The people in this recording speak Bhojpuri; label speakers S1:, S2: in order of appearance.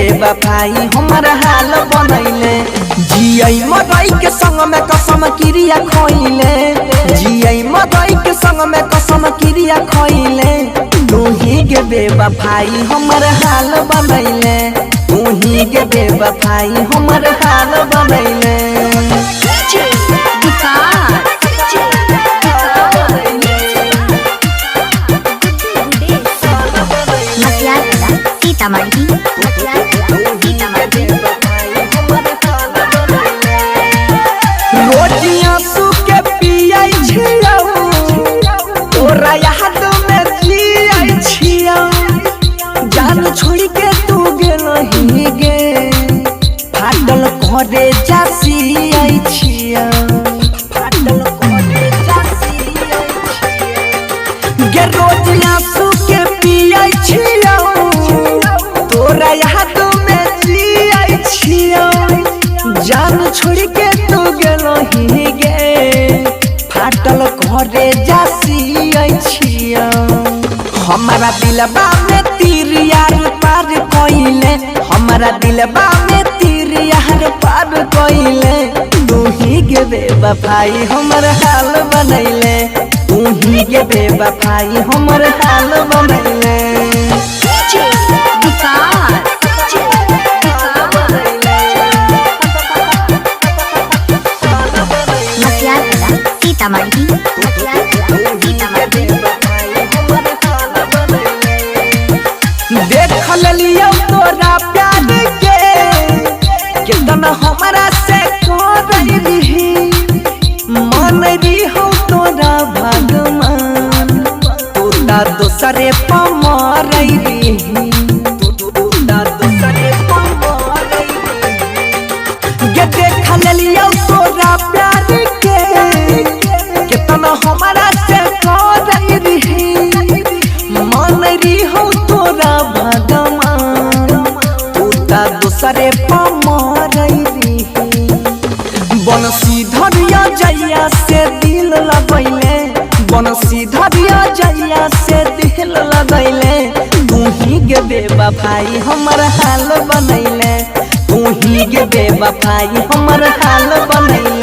S1: बेवफाई हमर हाल बनैले जियई मरई के संग में कसम क्रिया खइले जियई मरई के संग में कसम क्रिया खइले तू ही के बेवफाई हमर हाल बनैले तू ही के बेवफाई हमर हाल बनैले रोटियां सूखे पियाई छियौ तोरा याद में जियाई छियौ जान छोड़ के तू गेलही गे फाटल घरे जासी आई छियौ फाटल घरे जासी आई छियौ गे रोटियां सूखे पियाई छियौ तोरा याद में जियाई छियौ जान छोड़ के तू गेलही गे फाटल घरे जासी आई छियौ हमारा दिलबा में तीर यार पार कइले हमारा दिलबा में तीर यार पार कइले तू ही के बेवफाई हमर हाल बनैले तू ही के बेवफाई हमर हाल बनैले देख लियो तोरा प्यार के कितना हमरा से करही मन रही तोरा भगवान तोरा दोसरे पमरही तोरा दोसरे पमरही गे देख लियो तोरा प्यार के कितना हमरा से करही मन रही तोरा भगवान तोरा दोसरे पमरही बनसी धरिया जइया से दिल लगैले बनसी धरिया जइया से दिल लगैले तू ही के बेवफाई हमर हाल बनैले तू ही के बेवफाई हमर हाल बनैले।